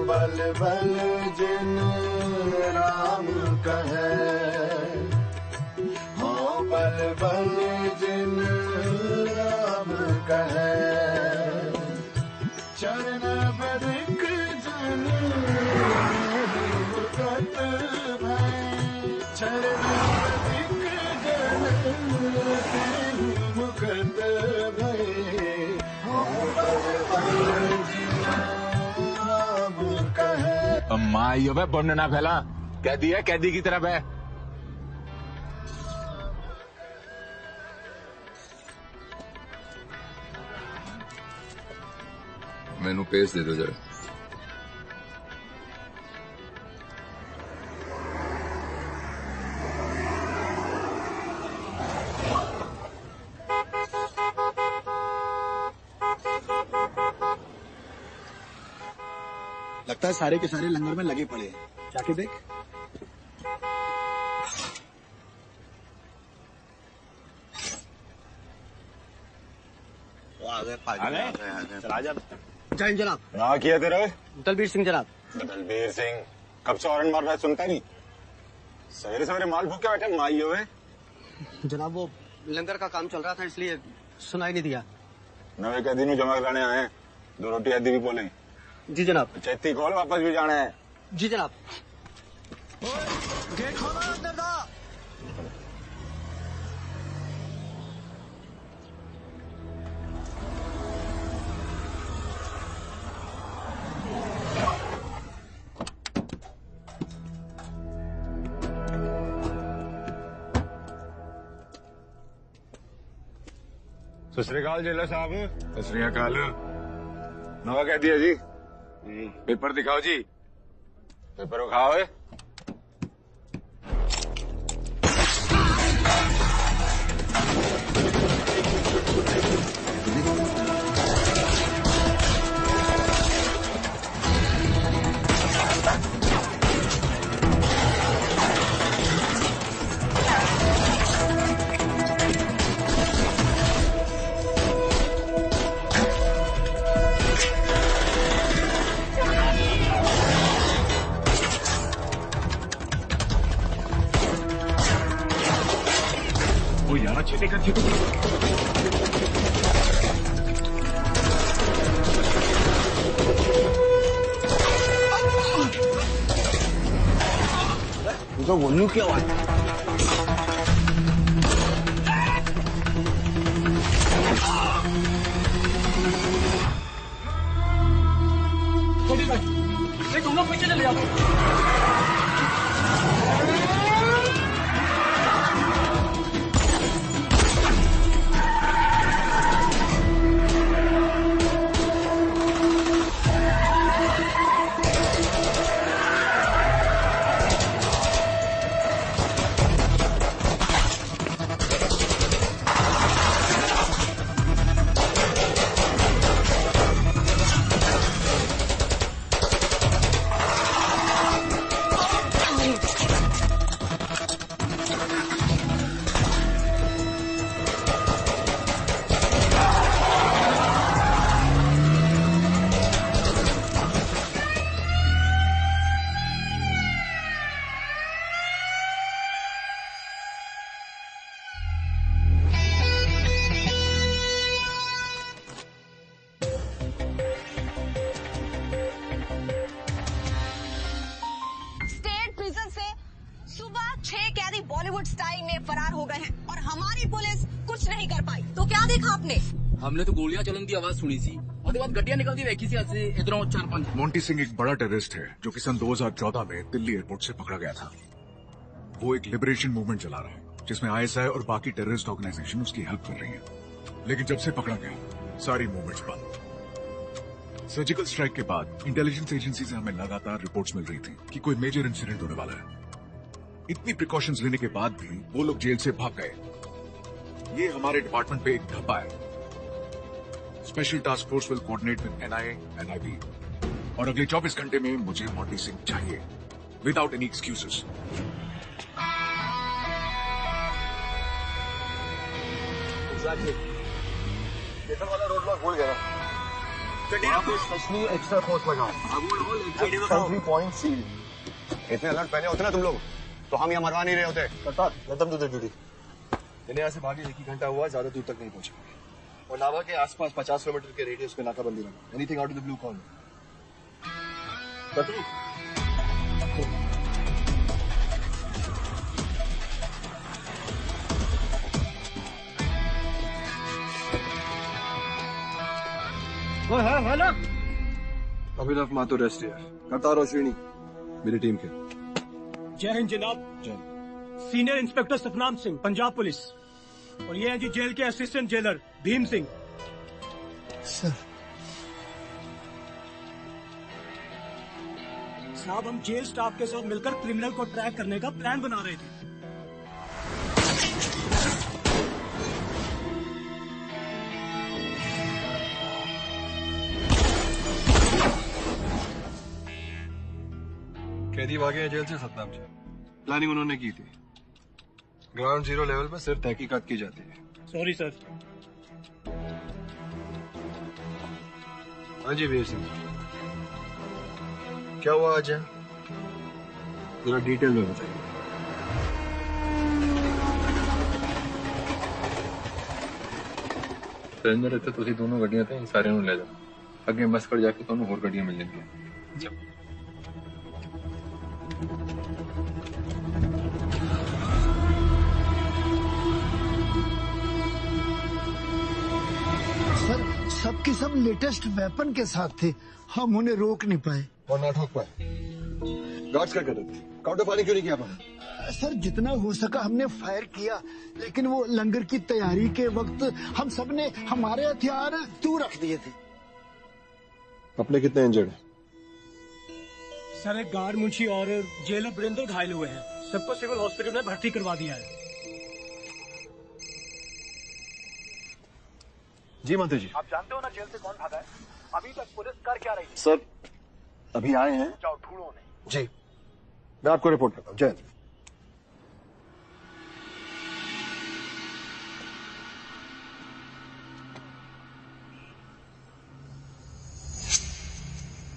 बल बल जिन राम कहे, हाँ बल बल जिन राम कहे, चरण बरिक जन मुकत भय, चरण बरिक जन मुकत भय, हाँ बल बल अम्मा यो बे बम ना फैला, कैदी है कैदी की तरफ है। मैनू पेश दे दो जरा। लगता है सारे के सारे लंगर में लगे पड़े हैं, जाके देख। चला जा। जय हिंद जनाब। क्या किया तेरे? दलबीर सिंह जनाब। दलबीर सिंह कब से हॉर्न मार रहा है, सुनता नहीं? सवेरे सवेरे माल भूख के बैठे माई हुए। जनाब वो लंगर का काम चल रहा था इसलिए सुनाई नहीं दिया। नवे कैदी नू जमा कराने आए, 2 रोटी आदि भी बोले। जी जनाब। चैती खोल, वापस भी जाना है। जी जनाब। गेट खोलो अंदर दा। सत श्री अकाल जेलर साहब। सत श्री अकाल। नवा कह दिया जी। पेपर दिखाओ जी। पेपर उठाओ। वो यार छेते कर छेते। तो बोलू क्या हुआ? तुम लोग पीछे चले जाओ। बॉलीवुड स्टाइल में फरार हो गए हैं और हमारी पुलिस कुछ नहीं कर पाई। तो क्या देखा आपने? हमने तो गोलियां चलन की आवाज सुनी सी, उसके बाद गड्डियां निकलती वैकी से इधरों 4-5। मोंटी सिंह एक बड़ा टेररिस्ट है जो कि सन 2014 में दिल्ली एयरपोर्ट से पकड़ा गया था। वो एक लिबरेशन मूवमेंट चला रहा है जिसमें आईएसआई और बाकी टेररिस्ट ऑर्गेनाइजेशन उसकी हेल्प कर रही है। लेकिन जब से पकड़ा गया सारी मूवमेंट्स बंद। सर्जिकल स्ट्राइक के बाद इंटेलिजेंस एजेंसी से हमें लगातार रिपोर्ट्स मिल रही थी कि कोई मेजर इंसिडेंट होने वाला है। इतनी प्रिकॉशंस लेने के बाद भी वो लोग जेल से भाग गए। ये हमारे डिपार्टमेंट पे एक धब्बा है। Special task force will coordinate with NIA, NIB और अगले 24 घंटे में मुझे मोंटी सिंह चाहिए विदाउट एनी एक्सक्यूजेस। वाला रोड ब्लॉक भूल गया। स्पेशली एक्स्ट्रा फोर्स लगाओ। Entry point seal. इतने अलर्ट पहने होते ना तुम लोग तो हम यहाँ मरवा नहीं रहे होते। Let them do their duty. इन्हें यहाँ से भागे 1 ही घंटा हुआ, ज्यादा दूर तक नहीं पहुंचे। और नावा के आसपास 50 किलोमीटर के रेडियस में नाकाबंदी लगा। Anything out of the blue call. Abhinav Mathur rest है। करतार और श्रीनी मेरी टीम के। जय हिंद जनाब। जय। Senior inspector Satnam Singh, Punjab police. और ये हैं जी जेल के assistant jailer Bhim Singh. Sir साहब, हम जेल स्टाफ के साथ मिलकर क्रिमिनल को ट्रैक करने का प्लान बना रहे थे। कैदी भागे हैं जेल से सतनाम से। प्लानिंग उन्होंने की थी। ग्राउंड जीरो लेवल पर सिर्फ तहकीकात की जाती है। Sorry sir. हाँ जी वीर सिंह, क्या हुआ आज? जरा डिटेल में बताइए। अंदर रहते तुसी दोनों गड्डियां थे सारे ले जाओ अगे बस कर जाके ਤੁਹਾਨੂੰ ਹੋਰ ਗੱਡੀਆਂ ਮਿਲ ਜਾਣਗੀਆਂ। सर सबके सब लेटेस्ट वेपन के साथ थे, हम उन्हें रोक नहीं पाए। और ना ठोक पाए। गार्ड्स क्या कर रहे थे? काउंटर फायरिंग क्यों नहीं किया आपने? सर जितना हो सका हमने फायर किया, लेकिन वो लंगर की तैयारी के वक्त हम सब ने हमारे हथियार दूर रख दिए थे। अपने कितने इंजर्ड हैं? सर एक गार्ड मुंशी और जेलर वरिंदर घायल हुए हैं। सबको सिविल हॉस्पिटल में भर्ती करवा दिया है। जी मंत्री जी। आप जानते हो ना जेल से कौन भागा है? अभी तक पुलिस कर क्या रही है? सर अभी आए हैं। जाओ ढूंढो उन्हें। जी मैं आपको रिपोर्ट करता हूँ। जय।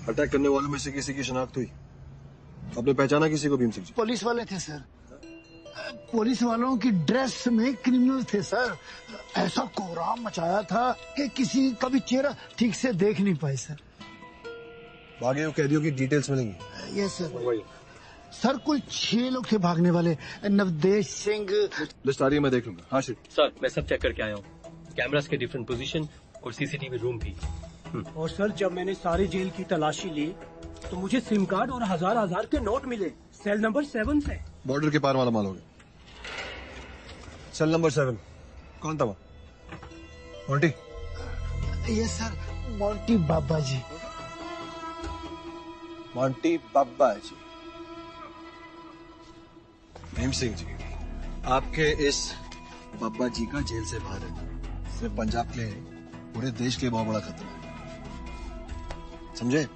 अटैक करने वालों में से किसी की शिनाख्त हुई? आपने पहचाना किसी को? भीम सिंह जी पुलिस वाले थे सर। पुलिस वालों की ड्रेस में क्रिमिनल थे सर। ऐसा कोहराम मचाया था कि किसी का भी चेहरा ठीक से देख नहीं पाए सर। भागे हुए कैदियों की डिटेल्स मिलेंगी? Yes sir. सर कुल 6 लोग थे भागने वाले। नवदेश सिंह। लिस्ट आ रही है, मैं देख लूंगा। हाँ श्री। सर मैं सब चेक करके आया हूँ, कैमरास के डिफरेंट पोजीशन और सीसीटीवी रूम भी। और सर जब मैंने सारी जेल की तलाशी ली तो मुझे सिम कार्ड और हजार के नोट मिले सेल नंबर 7 से। बॉर्डर के पार वाला माल हो गया। सेल नंबर 7 कौन था वो? मोंटी? ये सर मोंटी बाबा जी। मोंटी बाबा जी। भीम सिंह जी, आपके इस बाबा जी का जेल से बाहर है सिर्फ पंजाब के लिए, पूरे देश के लिए बहुत बड़ा खतरा है, समझे?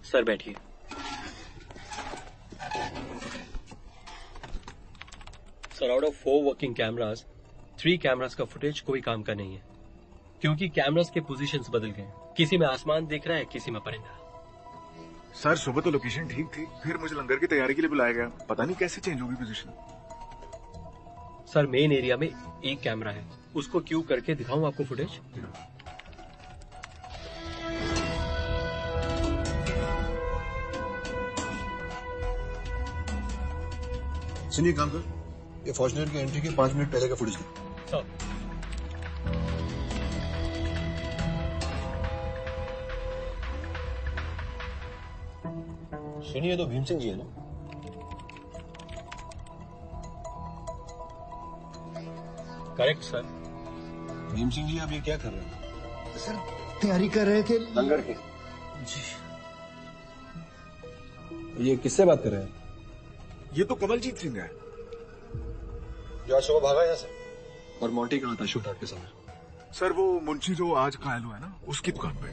सर बैठिए। Sir out of 4 working cameras 3 cameras का फुटेज कोई काम का नहीं है, क्योंकि कैमरास के पोजीशंस बदल गए। किसी में आसमान दिख रहा है, किसी में परिंदा। सर सुबह तो लोकेशन ठीक थी, फिर मुझे लंगर की तैयारी के लिए बुलाया गया, पता नहीं कैसे चेंज होगी पोजीशन। सर मेन एरिया में एक कैमरा है, उसको क्यू करके दिखाऊं आपको फुटेज? सुनिए काम कर, ये फॉर्च्यूनर की एंट्री के 5 मिनट पहले का फुटेज दो। सर सुनिए, तो भीम सिंह जी है ना? Correct sir. भीम सिंह जी आप ये क्या कर रहे हैं? सर तैयारी कर रहे थे लंगर की। जी। ये किससे बात कर रहे हैं? ये तो कमलजीत सिंह है। जो आज सुबह भागा यहाँ से। और मोंटी कहाँ था शूट आउट के समय? सर वो मुंशी जो आज घायल हुआ है ना, उसकी दुकान पे।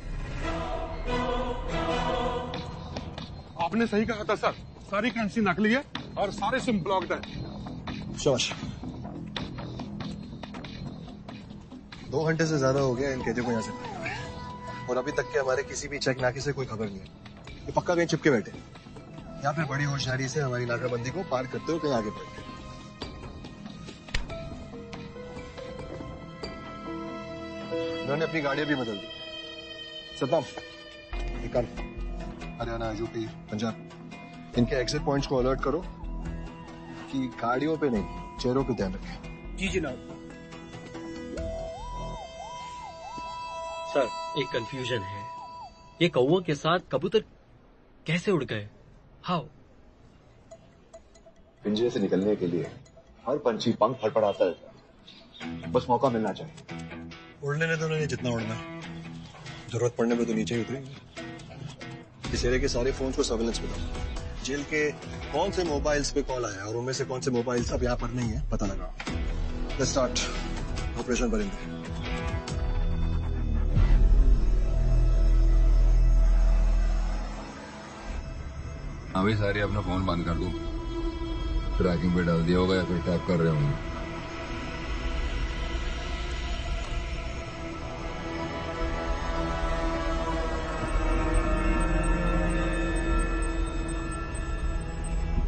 आपने सही कहा था सर, सारी करेंसी नकली है और सारे सिम ब्लॉक्ड है। शाबाश। 2 घंटे से ज्यादा हो गया इन कैदियों को यहाँ से भागे हुए, और अभी तक के हमारे किसी भी चेक नाके से कोई खबर नहीं है। ये पक्का कहीं चिपके बैठे या फिर बड़ी होशियारी से हमारी नाकाबंदी को पार करते हो कहीं आगे बढ़ गए। उन्होंने अपनी गाड़ियां भी बदल दी। सतनाम, एक काम, हरियाणा, यूपी, पंजाब, इनके एग्जिट पॉइंट्स को अलर्ट करो कि गाड़ियों पे नहीं, चेहरों पे ध्यान रखें। जी जनाब। सर, एक कंफ्यूजन है। ये कौओं के साथ कबूतर कैसे उड़ गए? हाउ? पिंजरे से निकलने के लिए हर पंछी पंख फड़फड़ाता है, बस मौका मिलना चाहिए। उड़ने ने तो नहीं जितना उड़ना है, जरूरत पड़ने में तो नीचे ही उतरेंगे। इस एरिया के सारे फोन को सर्वेलेंस बताओ, जेल के कौन से मोबाइल्स पे कॉल आया और उनमें से कौन से मोबाइल्स अब यहाँ पर नहीं है पता लगाओ। लेट्स स्टार्ट ऑपरेशन परिंदे। अभी सारी अपना फोन बंद कर दो, ट्रैकिंग पे डाल दिया होगा या फिर टैप कर रहे होंगे।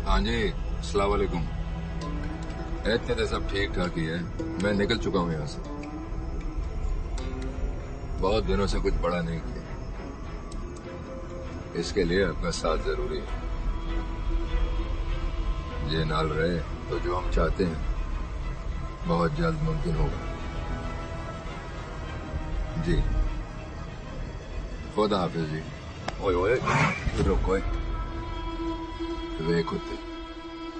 हाँ जी, अस्सलाम वालेकुम। इतने तो सब ठीक ठाक ही है, मैं निकल चुका हूँ यहाँ से। बहुत दिनों से कुछ बड़ा नहीं किया, इसके लिए आपका साथ जरूरी है। ये नाल रहे तो जो हम चाहते हैं बहुत जल्द मुमकिन होगा। जी, खुदा हाफिज जी। ओए ओए रुको, वे खुद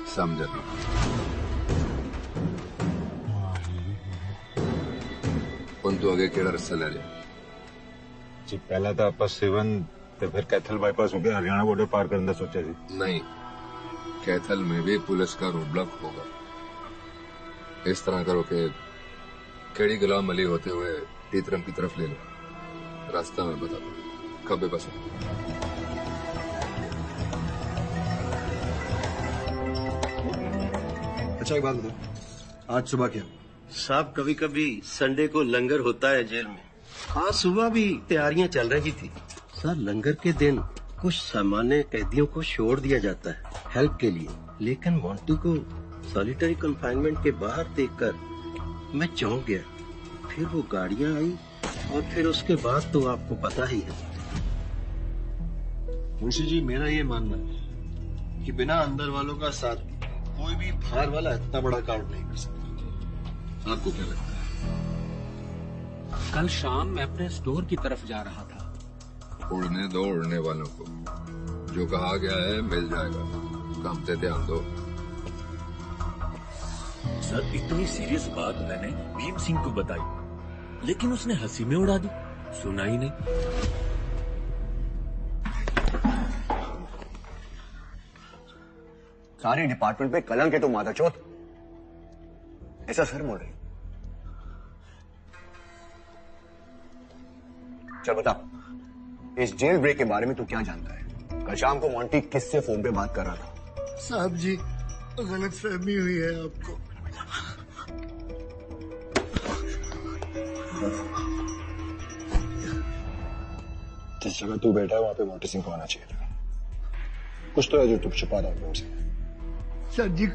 समझना। उन तो आगे केड़ा रस्ता ले लिया जी? पहला तो आप सिवन तो फिर कैथल बाईपास होकर हरियाणा बॉर्डर पार करने का सोचा जी। नहीं, कैथल में भी पुलिस का रोड ब्लॉक होगा। इस तरह करो कि केड़ी गुलाम अली होते हुए टीतरम की तरफ ले लो, रास्ता में बता दो कब बस। अच्छा एक बात बताओ, आज सुबह क्या? साहब कभी कभी संडे को लंगर होता है जेल में। हाँ, सुबह भी तैयारियां चल रही थी। सर, लंगर के दिन कुछ सामान्य कैदियों को छोड़ दिया जाता है हेल्प के लिए, लेकिन मोंटी को सॉलिटरी कन्फाइनमेंट के बाहर देखकर मैं चौंक गया। फिर वो गाड़ियां आई और फिर उसके बाद तो आपको पता ही है। मुंशी जी, मेरा ये मानना है कि बिना अंदर वालों का साथ कोई भी बाहर वाला इतना बड़ा काउंट नहीं कर सकता। आपको क्या लगता है? कल शाम मैं अपने स्टोर की तरफ जा रहा था। उड़ने दो उड़ने वालों को, जो कहा गया है मिल जाएगा, काम से ध्यान दो। सर, इतनी सीरियस बात मैंने भीम सिंह को बताई, लेकिन उसने हंसी में उड़ा दी, सुना ही नहीं। सारे डिपार्टमेंट पे कलंक है तो मादाचोद, ऐसा सर बोल रहे। चल बता, इस जेल ब्रेक के बारे में तू क्या जानता है? कल शाम को मोंटी किससे फोन पे बात कर रहा था? साहब जी, गलत फहमी हुई है आपको। जिस जगह तू बैठा है वहां पे मोंटी सिंह को आना चाहिए था। कुछ तो है जो तू छुपा रहा है हमसे। सर जी,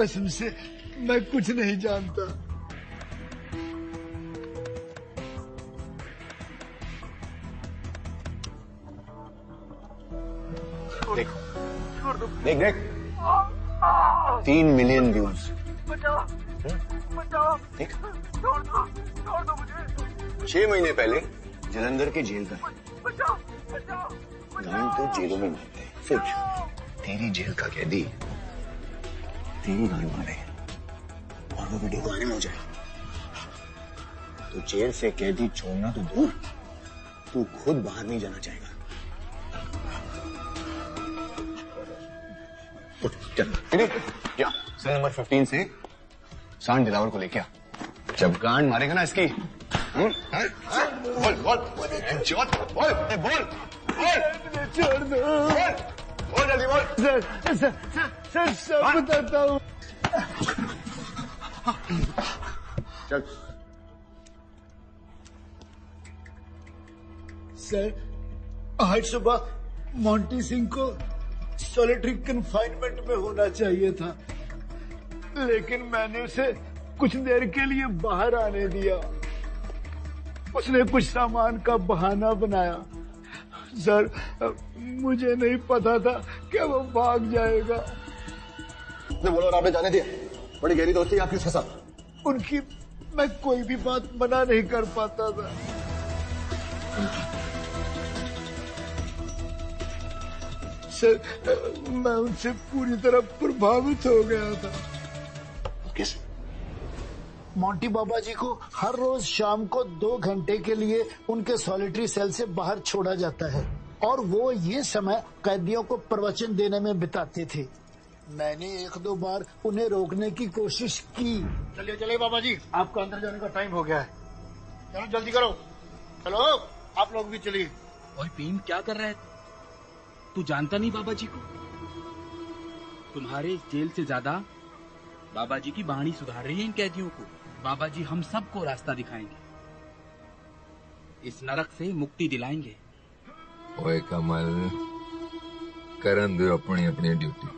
कसम से मैं कुछ नहीं जानता। देख देख देख, 3 मिलियन व्यूज। देख, 6 महीने पहले जलंधर के जेल का गान तो जेलों में मारते हैं, फिर तेरी जेल का कैदी तेरी गान मारे और वो वीडियो वायरल हो जाए तो जेल से कैदी छोड़ना तो दूर, तू खुद बाहर नहीं जाना चाहेगा। उठ, चल। क्या सेल नंबर 15 से सांड दिलावर को लेके आ। जब गांड मारेगा ना इसकी, बोल बोल बोल छोड़ दो। बोल जल्दी बोल। सर सब बताता हूँ। चल। सर आज सुबह मोंटी सिंह को सॉलिटरी कन्फाइनमेंट में होना चाहिए था, लेकिन मैंने उसे कुछ देर के लिए बाहर आने दिया। उसने कुछ सामान का बहाना बनाया। सर मुझे नहीं पता था कि वो भाग जाएगा। बोलो और आपने जाने दिया? बड़ी गहरी दोस्ती है आपकी उसके साथ। उनकी मैं कोई भी बात मना नहीं कर पाता था। सर मैं उनसे पूरी तरह प्रभावित हो गया था। कैसे? मोंटी बाबा जी को हर रोज शाम को 2 घंटे के लिए उनके सॉलिटरी सेल से बाहर छोड़ा जाता है और वो ये समय कैदियों को प्रवचन देने में बिताते थे। मैंने 1-2 बार उन्हें रोकने की कोशिश की। चलिए चलिए बाबा जी, आपका अंदर जाने का टाइम हो गया है। चलो जल्दी करो। चलो आप लोग भी चलिए। ओए भीम, क्या कर रहा है तू? जानता नहीं बाबा जी को? तुम्हारे जेल से ज्यादा बाबा जी की वाणी सुधार रही है इन कैदियों को। बाबा जी हम सबको रास्ता दिखाएंगे, इस नरक से मुक्ति दिलाएंगे। ओए कमल, करन दो अपनी अपनी ड्यूटी।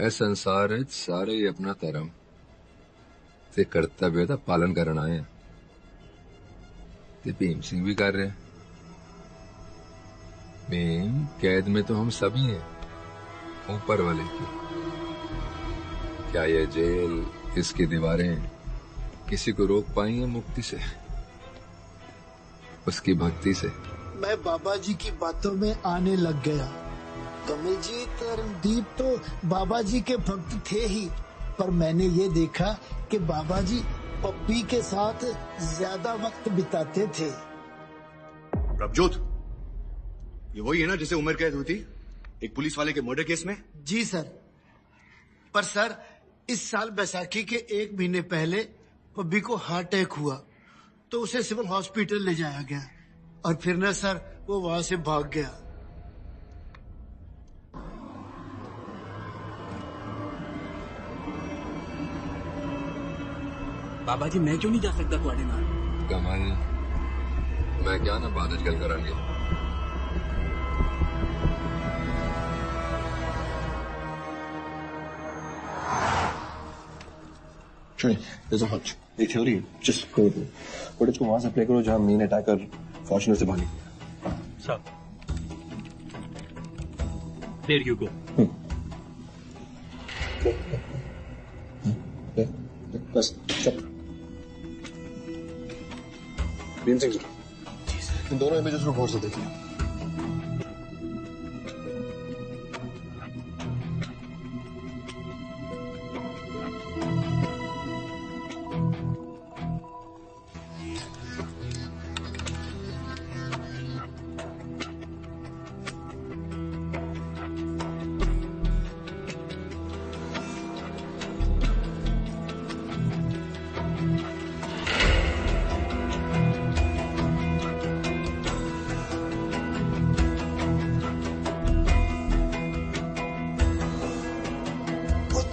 ए संसार सारे ही अपना धर्म ते कर्तव्य का पालन करना आए हैं। ते भीम सिंह भी कर रहे हैं। भीम, कैद में तो हम सभी हैं, ऊपर वाले की। क्या ये जेल, इसकी दीवारें किसी को रोक पाई हैं मुक्ति से, उसकी भक्ति से? मैं बाबा जी की बातों में आने लग गया। कमलजीत और रणदीप तो बाबा जी के भक्त थे ही, पर मैंने ये देखा कि बाबा जी पप्पी के साथ ज्यादा वक्त बिताते थे। प्रभजोत, ये वही है ना जिसे उम्र कैद हुई थी एक पुलिस वाले के मर्डर केस में? जी सर। पर सर इस साल बैसाखी के 1 महीने पहले पब्बी को हार्ट अटैक हुआ तो उसे सिविल हॉस्पिटल ले जाया गया और फिर ना सर वो वहां से भाग गया। बाबा जी मैं क्यों नहीं जा सकता तुम्हारे नाल? कमल, मैं क्या ना बाद गल करांगे। There's a hunch, a theory, just go with it. Footage को वहां से प्ले करो जहां मेन अटैकर फॉर्च्यूनर से भागी। Sir, there you go. बस चल। भीम सिंह, इन दोनों इमेजेस को गौर से देखिए।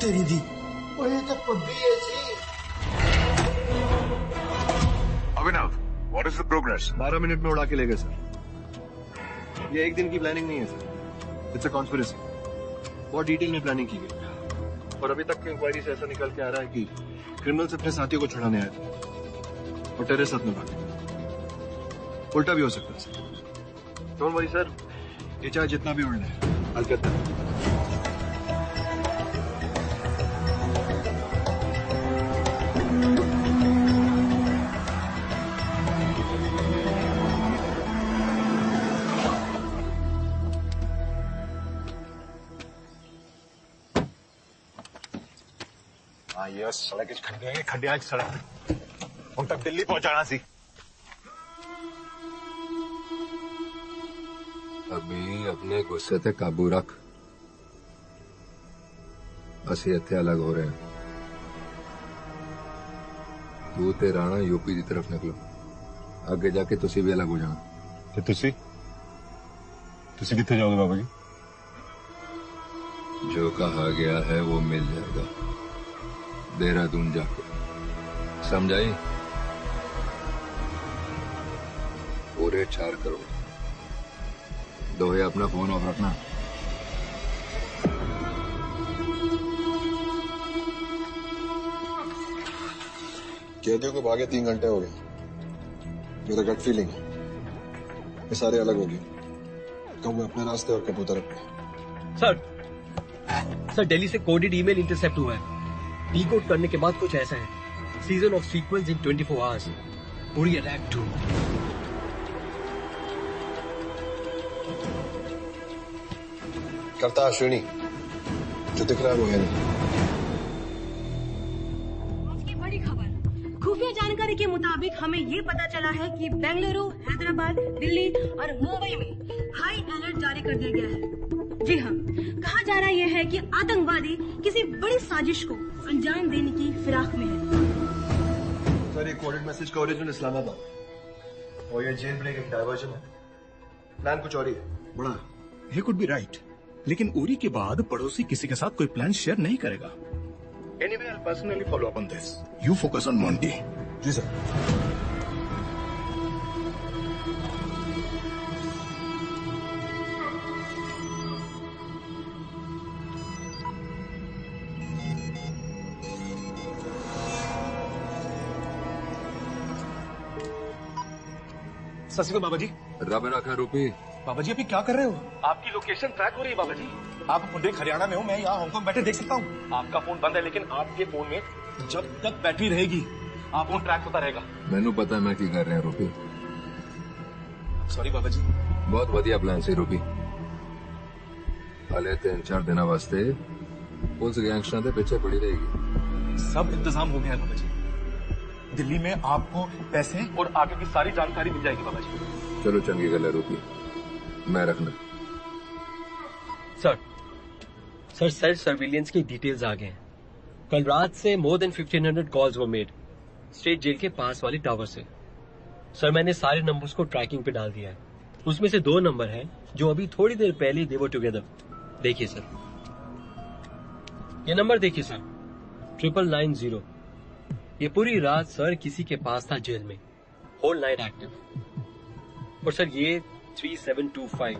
तेरी दी और ये तो पब्बी है जी। Abhinav, what is the progress? 12 minute में उड़ा के ले गए सर। ये एक दिन की प्लानिंग नहीं है सर, इट्स अ कॉन्स्पिरेसी। बहुत डिटेल में प्लानिंग की गई और अभी तक की इंक्वायरी से ऐसा निकल के आ रहा है कि क्रिमिनल्स अपने साथियों को छुड़ाने आए थे और टेररिस्ट साथ में भागे। उल्टा भी हो सकता है सर। डोंट वरी सर, ये चाहे जितना भी उड़ना है I'll get that. यस, सड़क खड्डिया सड़क हम तक दिल्ली पहुंचाना सी। अभी अपने गुस्से ते काबू रख। ਅਸੀਂ ਇੱਥੇ अलग हो रहे हैं। तू ते राणा यूपी की तरफ निकलो, आगे जाके तुसी भी अलग हो जाना। ਤੇ ਤੁਸੀਂ ਕਿੱਥੇ ਜਾਓਗੇ बाबा जी? जो कहा गया है वो मिल जाएगा, देहरादून जाके, समझाई? पूरे 4 करोड़। दोहे अपना फोन ऑफ रखना। कैदियों को भागे 3 घंटे हो गए। मेरा गट फीलिंग है ये सारे अलग हो गए। कौवे अपने रास्ते और कबूतर अपने। सर दिल्ली से कोडेड ईमेल इंटरसेप्ट हुआ है। डीकोड करने के बाद कुछ ऐसा है, season of sequence in 24 hours, पूरी रैप 2। करता अश्विनी, जो दिख रहा है वो है नहीं। की बड़ी खबर, खुफिया जानकारी के मुताबिक हमें ये पता चला है कि बेंगलुरु, हैदराबाद, दिल्ली और मुंबई में हाई अलर्ट जारी कर दिया गया है। जी हाँ, कहा जा रहा यह है कि आतंकवादी किसी बड़ी साजिश को अंजाम देने की फिराक में है। सर ये कोडेड मैसेज का ओरिजिन इस्लामाबाद और ये जेल ब्रेक एक डायवर्जन है। प्लान कुछ और ही है। बड़ा he could be right, लेकिन उरी के बाद पड़ोसी किसी के साथ कोई प्लान शेयर नहीं करेगा। Anyway, I'll personally follow up on this. You focus on Monty. जी सर। सत श्री अकाल बाबा जी। रब रखा रूपी। बाबा जी अभी क्या कर रहे हो? आपकी लोकेशन ट्रैक हो रही है बाबा जी। आप देख हरियाणा में हो, मैं यहाँ हांगकांग बैठे देख सकता हूँ। आपका फोन बंद है, लेकिन आपके फोन में जब तक बैटरी रहेगी आप फोन ट्रैक होता रहेगा। मैनू पता मैं की कर रहे हैं रूपी। सॉरी बाबा जी। बहुत वधिया प्लान से रूपी। हाले 3-4 दिन वास्ते पुलिस गैंगस्टर के पीछे पड़ी रहेगी। सब इंतजाम हो गया है बाबा जी। दिल्ली में आपको पैसे और आगे की सारी जानकारी मिल जाएगी बाबा जी। चलो चंगी गल है रूपी, मैं रखना। सर सेल्फ सर्विलियंस की डिटेल्स आ गए हैं। कल रात से more than 1500 calls were made state jail के पास वाले टावर से। सर मैंने सारे नंबर्स को ट्रैकिंग पे डाल दिया है। उसमें से 2 नंबर हैं जो अभी थोड़ी देर पहले दे वर टुगेदर। देखिए सर, ये नंबर देखिए सर, 9990। ये पूरी रात सर किसी के पास था जेल में, होल नाइट एक्टिव। और सर ये 3725,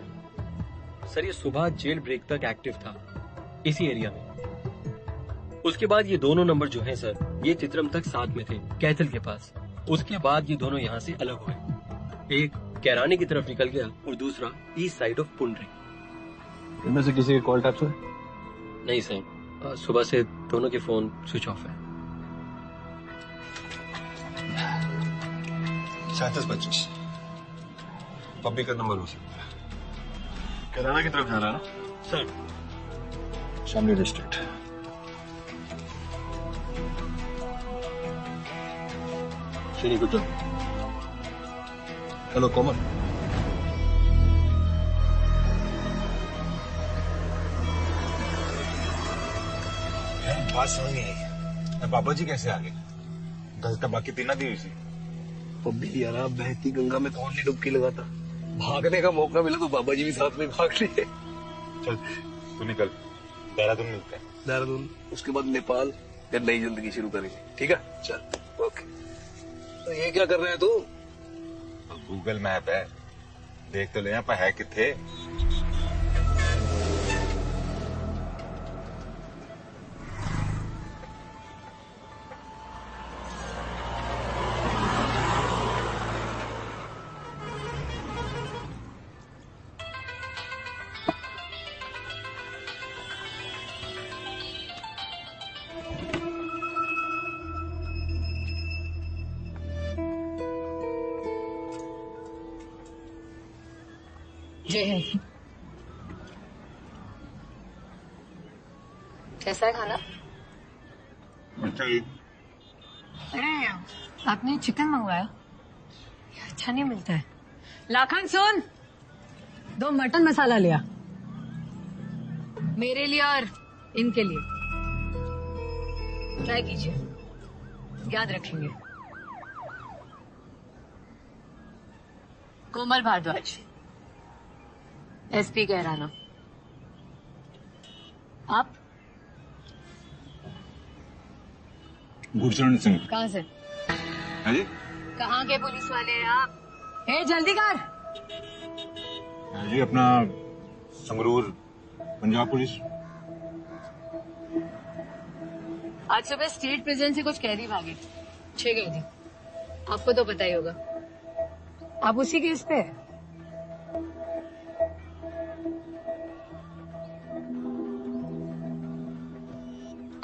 सर ये सुबह जेल ब्रेक तक एक्टिव था इसी एरिया में। उसके बाद ये दोनों नंबर जो हैं सर, ये चित्रम तक साथ में थे कैथल के पास। उसके बाद ये दोनों यहाँ से अलग हुए। एक कैरानी की तरफ निकल गया और दूसरा ईस्ट साइड ऑफ पुंडरी। इनमें से किसी के कॉल टैप्स हुए? नहीं सर, सुबह से दोनों के फोन स्विच ऑफ है। 3725 पब्लिक का नंबर हो सकता है। कैराना की तरफ जाना है ना sir? Shamli district. Shri Guddu, hello Komal. बात समझ नहीं आई, बाबा जी कैसे आ गए? गल तो बाकी तीना दी हुई थी। पब्बी यार, बहती गंगा में कौन नहीं डुबकी लगाता। भागने का मौका मिला तो बाबा जी भी साथ में भाग लिए। चल तू निकल, देहरादून मिलते हैं। देहरादून, उसके बाद नेपाल, फिर नई जिंदगी शुरू करेंगे। ठीक है, चल ओके। तो ये क्या कर रहे हैं तू? गूगल मैप है, देख तो ले यहाँ पर है किथे। जय हिंद। कैसा है खाना? अरे आपने चिकन मंगवाया, अच्छा नहीं मिलता है। लाखन सुन, 2 मटन मसाला लिया, मेरे लिए और इनके लिए। ट्राई कीजिए, याद रखेंगे। कोमल भारद्वाज, एसपी कैराना। आप? गुरचरण सिंह। कहाँ से? हाँ जी? कहाँ के पुलिस वाले हैं आप? जल्दी कर। हाँ जी, अपना संगरूर, पंजाब पुलिस। आज सुबह स्टेट प्रिजन से कुछ कैदी भागे, 6 कैदी। आपको तो पता ही होगा, आप उसी केस पे है।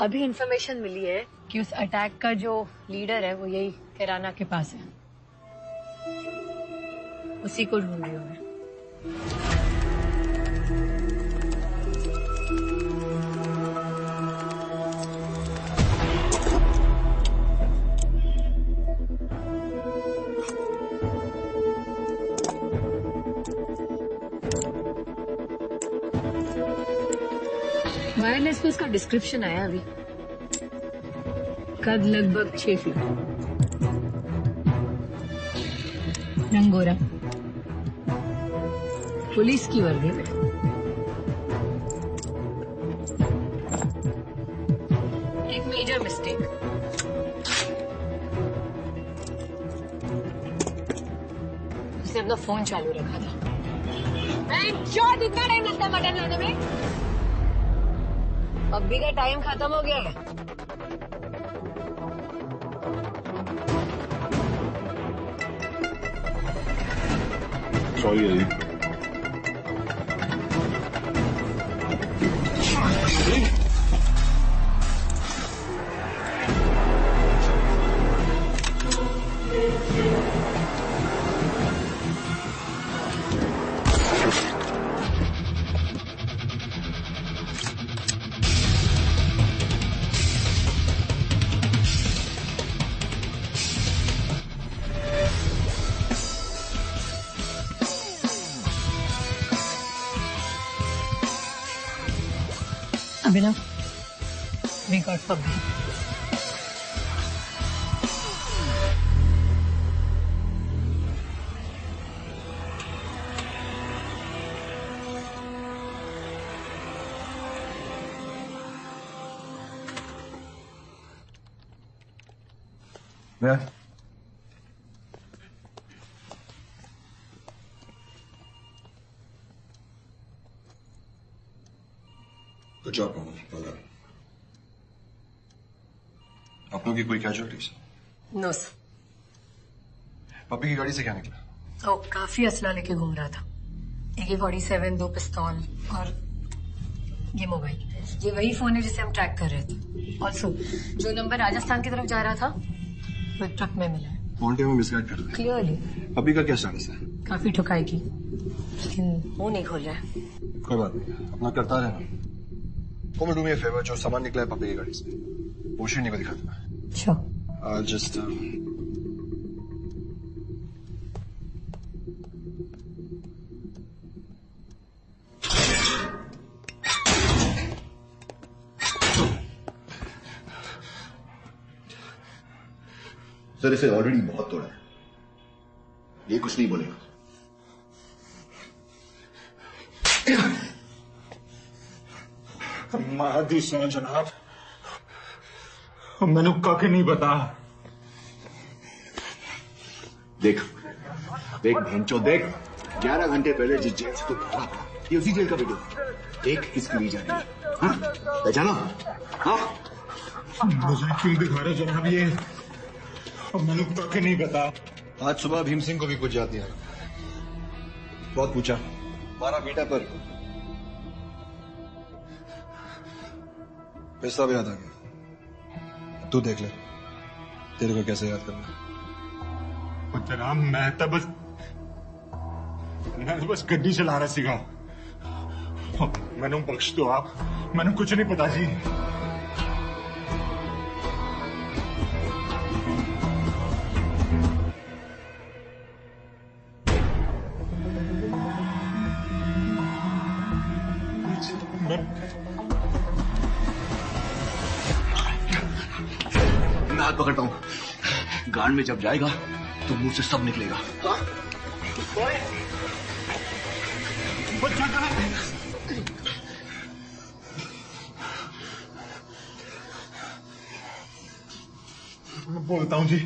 अभी इंफॉर्मेशन मिली है कि उस अटैक का जो लीडर है वो यही कैराना के पास है, उसी को ढूंढ रही हूँ मैं। वायरलेस पे उसका डिस्क्रिप्शन आया अभी। कद लगभग 6 फीट, रंग गोरा, पुलिस की वर्दी में। एक मेजर मिस्टेक, उसने अपना फोन चालू रखा था। इतना टाइम लगता है मटन लाने में? अभी का टाइम खत्म हो गया है। सॉरी जी। Abhinav, we got Pabbi. मैं Good job, Komal. Well done. आप लोगों की कोई कैजुअलिटीज? No sir. पप्पी की गाड़ी से क्या निकला? तो काफी असला लेके घूम रहा था। AK-47, 2 पिस्तौल और ये मोबाइल। ये वही फोन है जिसे हम ट्रैक कर रहे थे। ऑल्सो जो नंबर राजस्थान की तरफ जा रहा था वो ट्रक में मिला है। मॉन्टे में मिसगाइड कर रहे हैं। क्लियरली। पप्पी का क्या स्टेटस है? काफी ठुकाई की, लेकिन मुंह नहीं खोल रहा है। कोई बात नहीं, अपना करता रहना। कोमल, डू मी अ फेवर, जो सामान निकला है पप्पी की गाड़ी से वो श्रीनी को दिखा देना। Sure. I'll just सर, इसे ऑलरेडी बहुत तोड़ा है, ये कुछ नहीं बोलेगा। मादी सो जनाब, मैंने कख नहीं बता। देख देख भेंचो, देख 11 घंटे पहले जिस जेल से तू भागा था, ये उसी जेल का वीडियो। देख किसकी ली जा रही है, हाँ? पहचाना? हाँ? मुझे क्यों दिखा रहे जनाब ये? मैंने कख नहीं बता। आज सुबह भीम सिंह को भी कुछ याद नहीं आया। बहुत पूछा, मारा पीटा, पर पैसा भी याद आ गया। तू देख ले तेरे को कैसे याद करना। जनाब मैं तो बस गड्डी चला रहा सीगा। मैंने बख्श दो आप, मैंने कुछ नहीं पता जी। मैं हाथ पकड़ता हूं, गांड में जब जाएगा तो मुंह से सब निकलेगा। हाँ? बच्चा कहाँ है? मैं बोलता हूँ जी।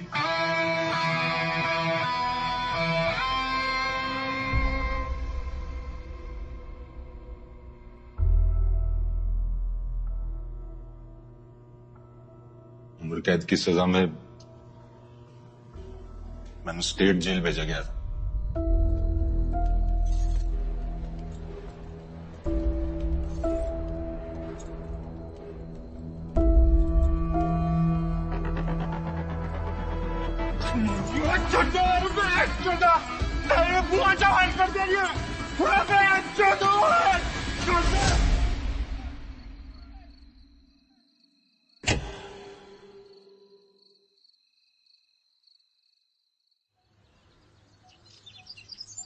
उम्र कैद की सजा में मैंने स्टेट जेल भेजा गया था।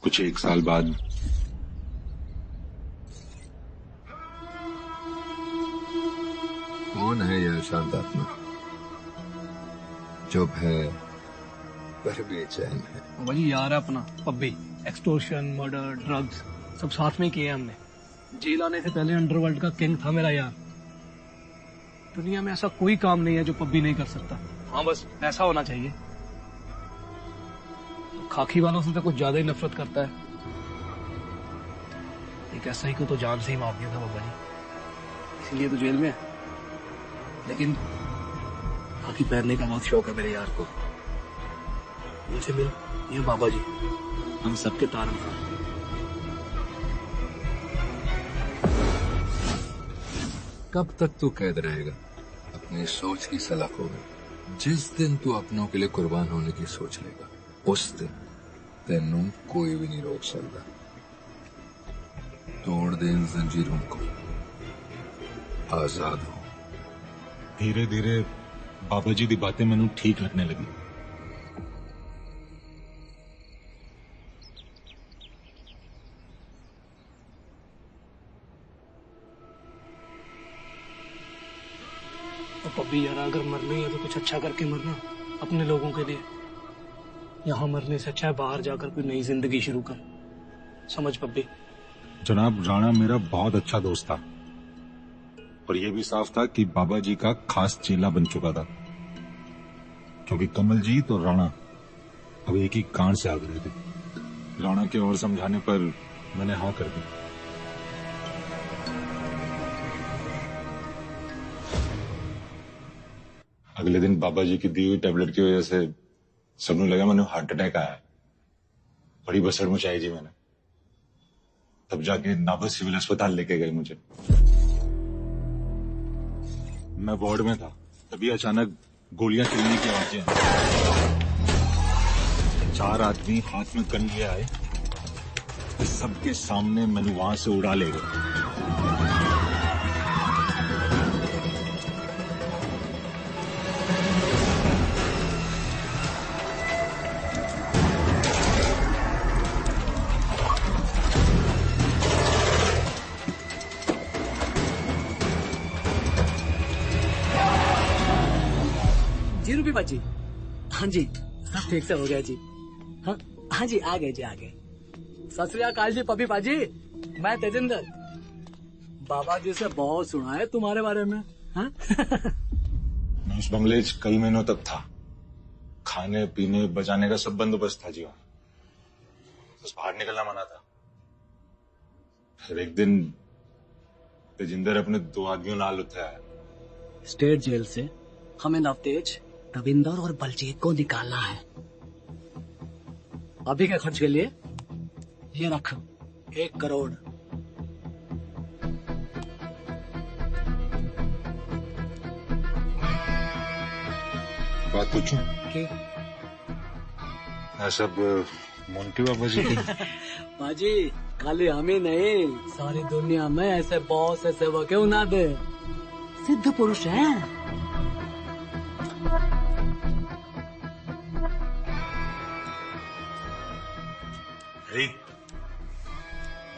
कुछ 1 साल बाद कौन है यह शांत आत्मा? चुप है पर बेचैन है। वही यार है अपना पब्बी। एक्सटोर्शन, मर्डर, ड्रग्स सब साथ में किए हमने। जेल आने से पहले अंडरवर्ल्ड का किंग था मेरा यार। दुनिया में ऐसा कोई काम नहीं है जो पब्बी नहीं कर सकता। हाँ बस ऐसा होना चाहिए। खाकी वालों से तो कुछ ज्यादा ही नफरत करता है। एक ऐसा ही को तो जान से ही मार दिया था बाबा जी, इसलिए तो जेल में है। लेकिन खाकी पहनने का बहुत शौक है मेरे यार को। इनसे मिल, ये बाबा जी हम सबके तारनहार। कब तक तू कैद रहेगा अपनी सोच की सलाखों में? जिस दिन तू अपनों के लिए कुर्बान होने की सोच लेगा उस दिन तेनू कोई भी नहीं रोक सकता। तोड़ दे इन जंजीरों को, आजाद हो। धीरे धीरे बाबा जी की बातें मैनू ठीक लगने लगी। तो पब्बी यार अगर मरना ही है तो कुछ अच्छा करके मरना अपने लोगों के लिए। यहाँ मरने से अच्छा है बाहर जाकर कोई नई जिंदगी शुरू कर। समझ पब्बी? जनाब, राणा मेरा बहुत अच्छा दोस्त था और यह भी साफ था कि बाबा जी का खास चेला बन चुका था, क्योंकि कमलजीत और राणा अब एक ही कांड से आग रहे थे। राणा के और समझाने पर मैंने हाँ कर दी। अगले दिन बाबा जी की दी हुई टेबलेट की वजह से सबने लगा मैंने हार्ट अटैक आया है। बड़ी बसड़ मचाई जी मैंने। तब जाके नाभा सिविल अस्पताल लेके गए मुझे। मैं वार्ड में था, तभी अचानक गोलियां चलने की आवाजें आई। 4 आदमी हाथ में गन लिए आए, सबके सामने मैंने वहां से उड़ा ले गए। जी हाँ जी, सब ठीक से हो गया जी। हाँ हाँ जी, आ गए जी, आ गए। सत श्री अकाल जी पपी पाजी, मैं तेजिंदर। बाबा जी से बहुत सुना है तुम्हारे बारे में। हाँ? मैं उस बंगले कई महीनों तक था। खाने पीने बजाने का सब बंदोबस्त था जी वहां। बस बाहर निकलना मना था। फिर एक दिन तेजिंदर अपने 2 आदमियों नाल उत्थे आया। स्टेट जेल से हमें नवतेज, रविंदर और बलजीत को निकालना है। अभी के खर्च के लिए ये रख 1 करोड़। बात पूछूं? सब मोंटी बाबा जी बाजी खाली हम ही नहीं, सारी दुनिया में ऐसे बहुत से सेवक क्यों ना दे, सिद्ध पुरुष है।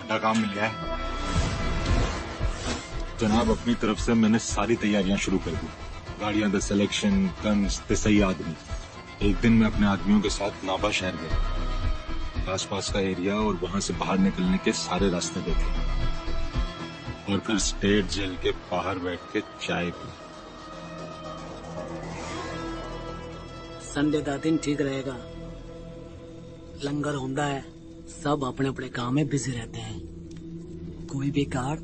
बड़ा काम मिल गया है जनाब। अपनी तरफ से मैंने सारी तैयारियां शुरू कर दी। गाड़ियां द सिलेक्शन, गन्स ते सही आदमी। एक दिन मैं अपने आदमियों के साथ नाभा शहर गया। आसपास का एरिया और वहां से बाहर निकलने के सारे रास्ते देखे और फिर स्टेट जेल के बाहर बैठ के चाय पी। संडे का दिन ठीक रहेगा, लंगर होता है, सब अपने अपने काम में बिजी रहते हैं, कोई भी कार्ड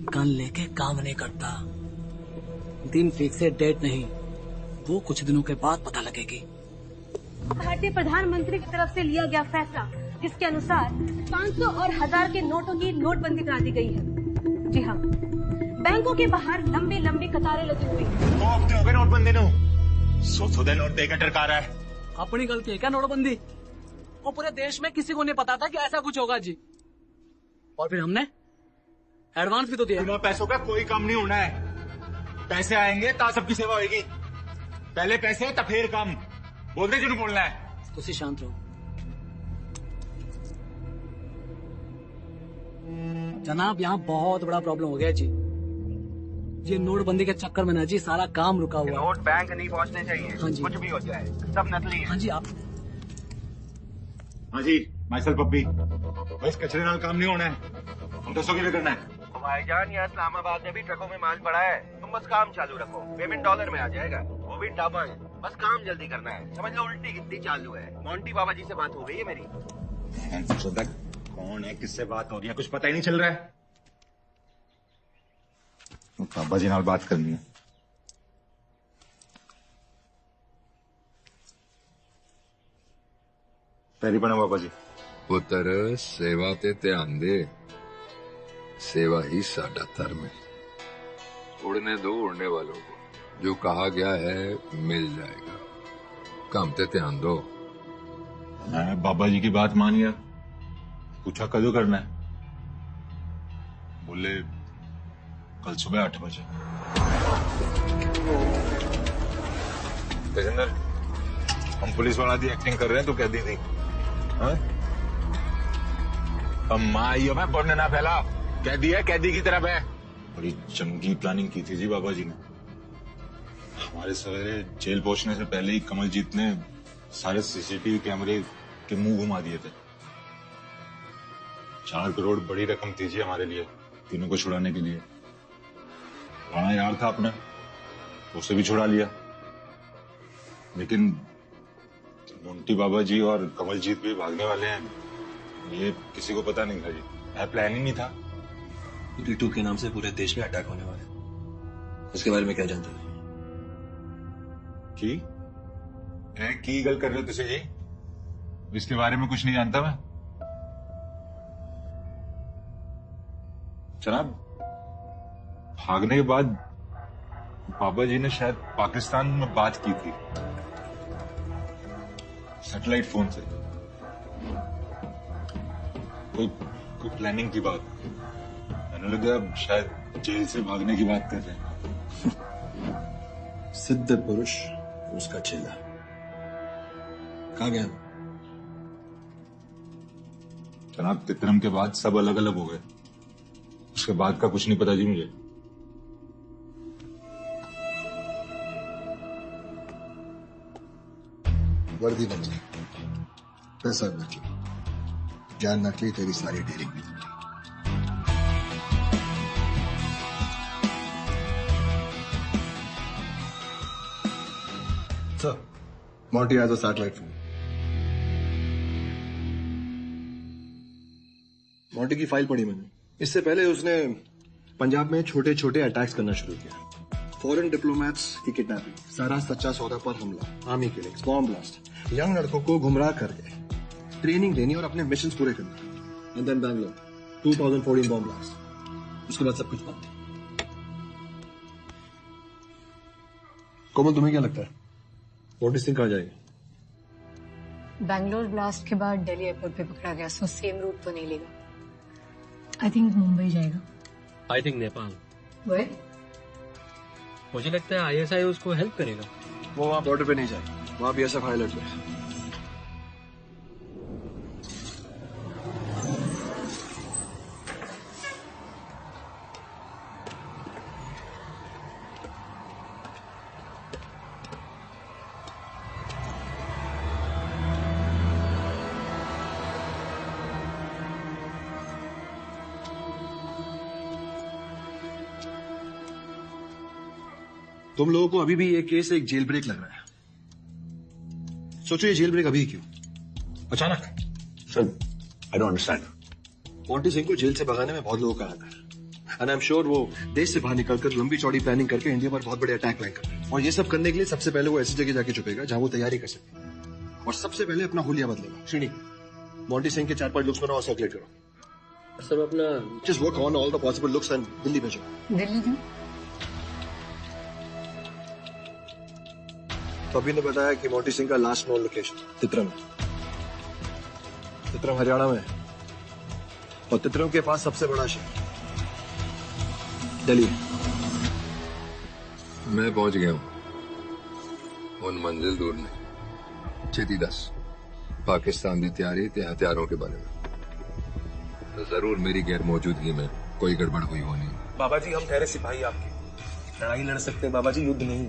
गन लेके काम नहीं करता। दिन फिक्स है, डेट नहीं, वो कुछ दिनों के बाद पता लगेगी। भारतीय प्रधानमंत्री की तरफ से लिया गया फैसला जिसके अनुसार 500 और 1000 के नोटों की नोटबंदी करा दी गई है। जी हाँ, बैंकों के बाहर लंबी लंबी कतारें लगी हुई हैं। 2 हफ्ते हो गए नोटबंदी नो, 100 नोट देकर टरका रहा है। अपनी गलती है क्या नोटबंदी? और पूरे देश में किसी को नहीं पता था कि ऐसा कुछ होगा जी। और फिर हमने एडवांस भी तो दिया। बिना पैसों का कोई काम नहीं होना है। पैसे आएंगे ता सबकी सेवा होगी। पहले पैसे तब फिर काम। बोलते जो बोलना है। तुसी शांत रहो। जनाब, यहाँ बहुत बड़ा प्रॉब्लम हो गया जी। ये नोटबंदी के चक्कर में ना जी सारा काम रुका हुआ। नोट बैंक नहीं पहुँचने चाहिए। हाँ जी। कुछ भी हो जाए, सब नकली है। हाँ जी, आप हाँ जी, माइसल पप्पी, बस कचरे नाल काम नहीं होना है। हम दसों के लिए करना है। भाईजान, यहाँ इस्लामाबाद में भी ट्रकों में माल पड़ा है, तुम बस काम चालू रखो, पेमेंट डॉलर में आ जाएगा, वो भी डबल। बस काम जल्दी करना है, समझ लो उल्टी गिनती चालू है। मोंटी बाबा जी से बात हो गई है मेरी। कौन है, किससे बात हो रही है, कुछ पता ही नहीं चल रहा है। बाबा जी नाल बात करनी है। पैरी बना बाबा जी। पुत्र सेवा ते ध्यान दे, सेवा ही साडा धर्म है। उड़ने दो उड़ने वालों को, जो कहा गया है मिल जाएगा। काम ते ध्यान दो। मैं बाबा जी की बात मान लिया। पूछा कदों करना है, बोले कल सुबह 8 बजे। तेजिंदर, हम पुलिस वाला दी एक्टिंग कर रहे हैं तो कह दी थी। माइयो में पढ़ने ना फैला, कह दिया कैदी की तरफ है। बड़ी चंगी प्लानिंग की थी जी बाबा जी ने। हमारे सवेरे जेल पहुंचने से पहले ही कमलजीत ने सारे सीसीटीवी कैमरे के मुंह घुमा दिए थे। 4 करोड़ बड़ी रकम थी जी हमारे लिए, तीनों को छुड़ाने के लिए। राणा यार था अपना, उसे भी छुड़ा लिया। लेकिन मोंटी बाबा जी और कमलजीत भी भागने वाले हैं, ये किसी को पता नहीं था जी। प्लान ही नहीं था। टीटू के नाम से पूरे देश में अटैक होने वाला है, उसके बारे में क्या जानते हैं? की गल कर रहे हो तुझे जी? इसके बारे में कुछ नहीं जानता मैं। जनाब, भागने के बाद बाबा जी ने शायद पाकिस्तान में बात की थी सैटेलाइट फोन से। कोई प्लानिंग की बात। मैंने लगा अब शायद जेल से भागने की बात कर रहे हैं। सिद्ध पुरुष उसका चेला कहाँ गया? जनाब, तितरम के बाद सब अलग अलग हो गए, उसके बाद का कुछ नहीं पता जी मुझे। वर्दी नकली, पैसा नकली, जान नकली, तेरी सारी डीलिंग भी नकली। Sir, Monty has a satellite phone. Monty की फाइल पढ़ी मैंने। इससे पहले उसने पंजाब में छोटे छोटे अटैक्स करना शुरू किया। फॉरेन डिप्लोमेट्स की किडनैपिंग, सारा सच्चा सौदा पर हमला, army killings, bomb blast, young लड़कों को गुमराह करके ट्रेनिंग देनी और अपने मिशंस पूरे करना। And then Bangalore 2014 bomb blast. उसके बाद सब कुछ बंद। कोमल, तुम्हें क्या लगता है मोंटी सिंह कहाँ जाएगा? बैंगलोर ब्लास्ट के बाद दिल्ली एयरपोर्ट पे पकड़ा गया, सो सेम रूट तो नहीं लेगा। आई थिंक मुंबई जाएगा। I think Nepal. वे मुझे लगता है आईएसआई उसको हेल्प करेगा। वो वहाँ बॉर्डर पे नहीं जाएगा, वहाँ बीएसएफ हाई अलर्ट पे है। तुम लोगों को अभी भी ये केस एक जेल ब्रेक लग रहा है। सोचो ये जेल ब्रेक अभी क्यों अचानक? Sir I don't understand. Monty Singh को जेल से भगाने में बहुत लोगों का हाथ है एंड आई एम श्योर वो देश से बाहर निकलकर लंबी चौड़ी प्लानिंग करके इंडिया पर बहुत बड़े अटैक प्लान कर रहे हैं। और ये सब करने के लिए सबसे पहले वो ऐसी जगह जाके छुपेगा जहां वो तैयारी कर सके और सबसे पहले अपना हुलिया बदलेगा। श्रीनी, मोंटी सिंह के 4-5 लुक्स बनाओ, सर्कुलेट करो। सर अपना just work on all the possible looks and Delhi भेजो। दिल्ली तो अभी ने बताया कि मोंटी सिंह का लास्ट नोन लोकेशन तित्रम हरियाणा में, और तित्रम के पास सबसे बड़ा शहर दिल्ली। मैं पहुंच गया हूं उन मंजिल दूर नहीं। छेती दस पाकिस्तान की तैयारी ते हथियारों के बारे में तो जरूर मेरी गैर मौजूदगी में कोई गड़बड़ हुई होनी। बाबा जी हम ठहरे सिपाही आपके, लड़ाई लड़ सकते हैं बाबा जी, युद्ध नहीं।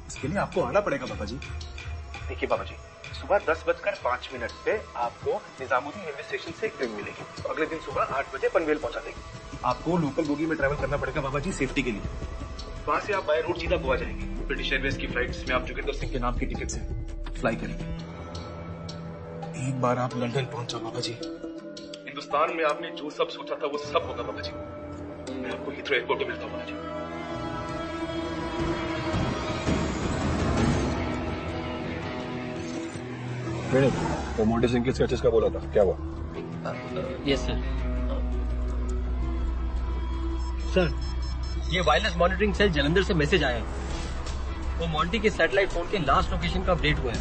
इसके लिए आपको आना पड़ेगा बाबा जी। देखिए बाबा जी, सुबह 10:05 पे आपको निजामुद्दीन रेलवे स्टेशन से एक ट्रेन मिलेगी, तो अगले दिन सुबह 8 बजे पनवेल पहुंचा देगी। आपको लोकल बोगी में ट्रैवल करना पड़ेगा बाबा जी सेफ्टी के लिए। वहां से आप बाय रोड सीधा गोवा जाएंगे। ब्रिटिश एयरवेज की फ्लाइट जिसमें आप जोगिंदर सिंह के नाम की टिकट से फ्लाई करेंगे। एक बार आप लंदन पहुंचा बाबा जी, हिंदुस्तान में आपने जो सब सोचा था वो सब होगा बाबा जी। मैं आपको हीथ्रो एयरपोर्ट पे मिलता हूँ बाबा जी। वो मोंटी सिंह के स्केचेस का बोला था, क्या हुआ? Yes sir. सर ये वायरलेस मॉनिटरिंग सेल जलंधर से मैसेज आया है। वो मोंटी के सैटेलाइट फोन के लास्ट लोकेशन का अपडेट हुआ है।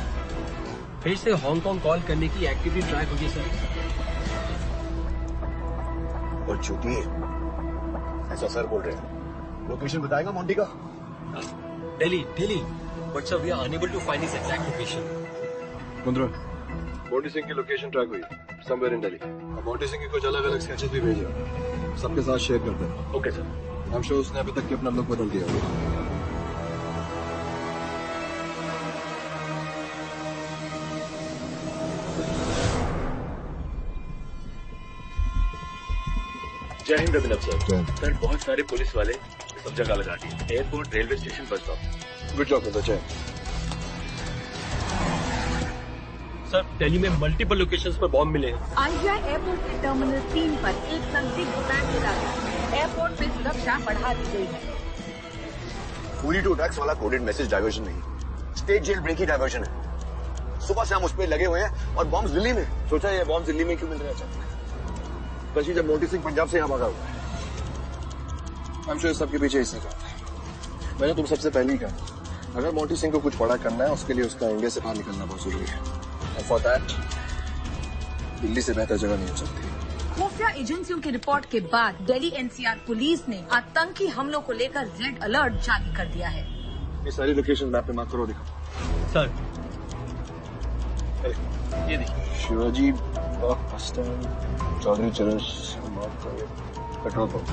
फिर से हांगकांग कॉल करने की एक्टिविटी ट्रैक होगी सर। और झूठी है ऐसा सर बोल रहे हैं। लोकेशन बताएगा मोंटी का? Delhi but sir we are unable to find his exact location. Kundra, Monty Singh की लोकेशन ट्रैक हुई somewhere in Delhi. Monty Singh के कुछ अलग अलग स्केचेस भी भेजे, सबके साथ शेयर करते हैं। Okay sir. I am sure उसने अभी तक के अपना लुक बदल दिया होगा। जय हिंद अभिनव सर। सर बहुत सारे पुलिस वाले सब जगह लगा दिए, airport, railway station, bus stop. Good job जय। सर दिल्ली में मल्टीपल लोकेशंस पर बॉम्ब मिले हैं। आईजीआई एयरपोर्ट के टर्मिनल 3 पर एक संदिग्ध बैग गिरा है। एयरपोर्ट में सुरक्षा बढ़ा दी गई है। पूरी टू ड्रग्स वाला कोडेड मैसेज डायवर्जन नहीं, स्टेट जेल ब्रेक ही डायवर्जन है। सुबह से हम उस पर लगे हुए हैं और बॉम्ब दिल्ली में। सोचा ये बॉम्ब दिल्ली में क्यों मिल रहा है? स्पेशली जब मोंटी सिंह पंजाब से यहाँ भागा हुआ है। आई एम श्योर सबके पीछे इसी का। मैंने तुम सबसे पहले ही कहा, अगर मोंटी सिंह को कुछ बड़ा करना है उसके लिए उसका इंडिया से बाहर निकलना बहुत जरूरी है। फॉर दैट दिल्ली से बेहतर जगह नहीं हो सकती। खुफिया एजेंसियों की रिपोर्ट के बाद दिल्ली एनसीआर पुलिस ने आतंकी हमलों को लेकर रेड अलर्ट जारी कर दिया है। ये सारी लोकेशन मैप पे मार्क करो, दिखाओ। सर ये देखिए, शिवाजी बस stand, Chaudhary Charas, petrol pump,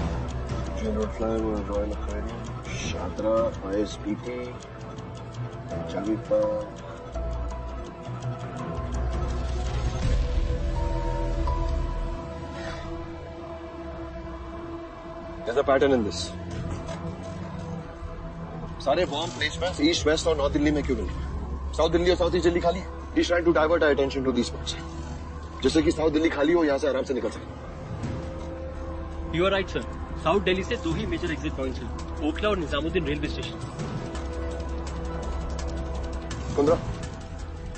jail road flyover, royal aquarium, Shahdara, ISBT, Javed park. There's a pattern in this. सारे बॉम्ब प्लेसमेंट्स ईस्ट, वेस्ट और नॉर्थ दिल्ली में क्यों मिल रहे हैं? साउथ दिल्ली और साउथ ईस्ट दिल्ली खाली है। He's trying to divert our attention to these spots. जैसे कि साउथ दिल्ली खाली हो, यहाँ से आराम से निकल सके। You are right sir. South Delhi से 2 ही मेजर एग्जिट पॉइंट्स हैं, ओखला और Nizamuddin railway station. Kundra,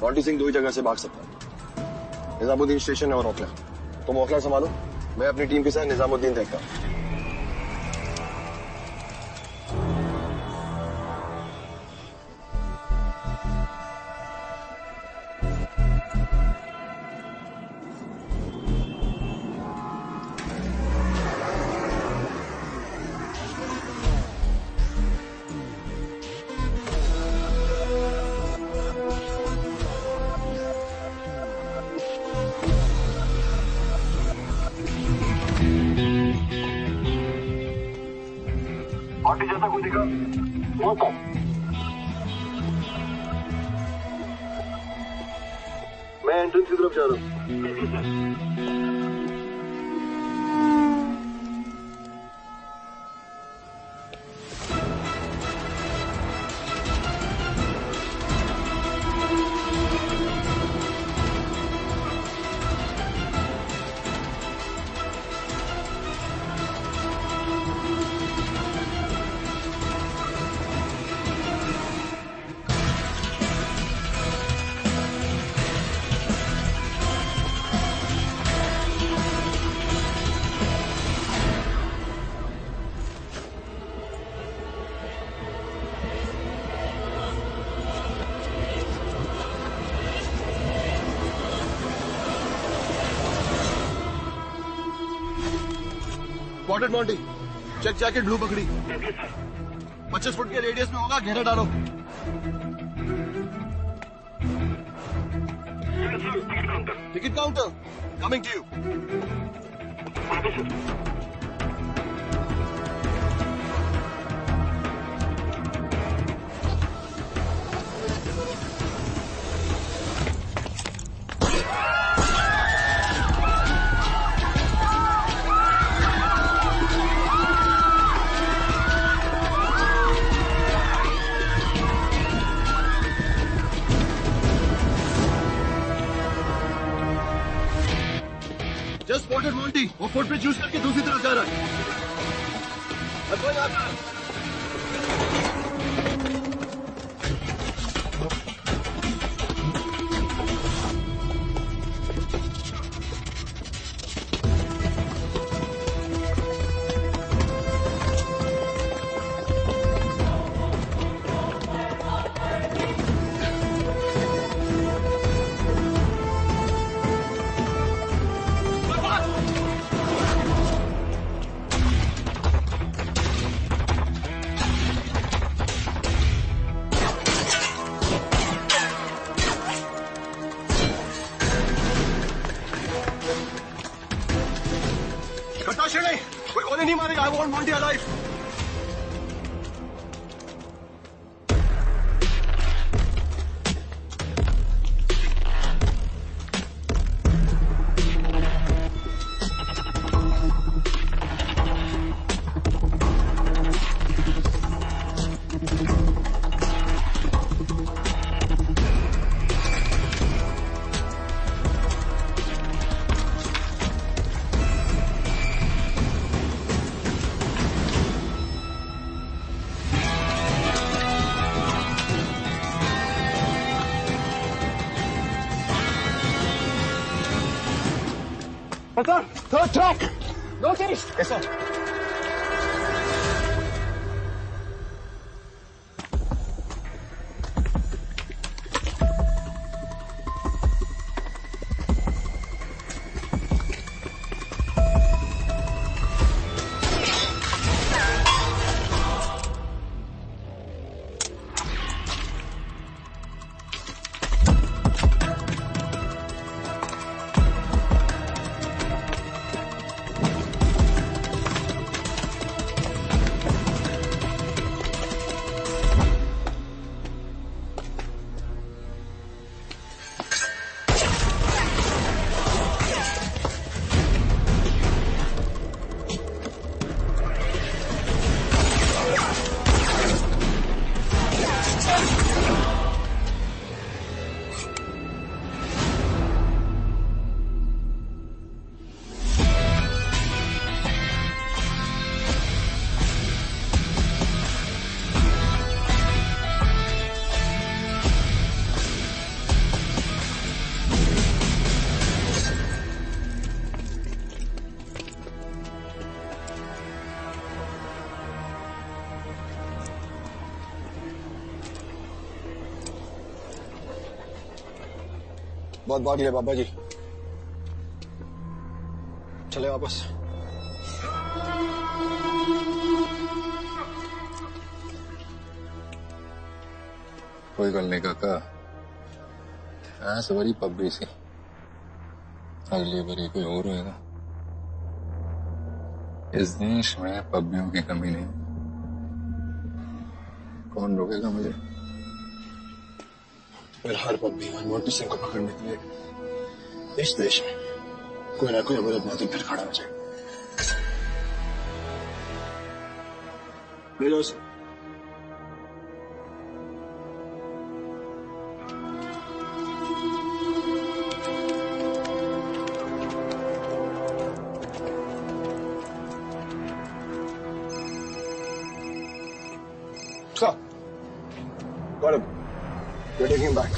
Monty Singh 2 ही जगह से भाग सकता है, निजामुद्दीन स्टेशन और ओखला। तुम ओखला संभालो, मैं अपनी टीम के साथ निजामुद्दीन देखता हूँ। पार्टी जैसा कुछ दिखा वो कौन? मैं एंट्रेंस की तरफ जा रहा हूँ। Spotted Monty, check jacket blue पकड़ी, 25 फुट के रेडियस में होगा, घेरा डालो। Ticket counter coming to you. Just spotted Monty, वो फुट पे चूज करके दूसरी तरफ जा रहा है। कोई गोली नहीं मारेगा। I want Monty alive. Third track! Northeast! Yes, sir. बहुत बात है बाबा जी, चले वापस। कोई गल नहीं काका, इस बारी पब्बी सी, अगली बारी कोई और होएगा। इस देश में पब्बियों की कमी नहीं। कौन रोकेगा मुझे? फिर हर पब्बी और मोटी सिंह को पकड़ने के लिए इस देश में कोई ना कोई अवैध बादल फिर खड़ा हो जाए। ले लो उसे। Sir, got him. We're taking him back.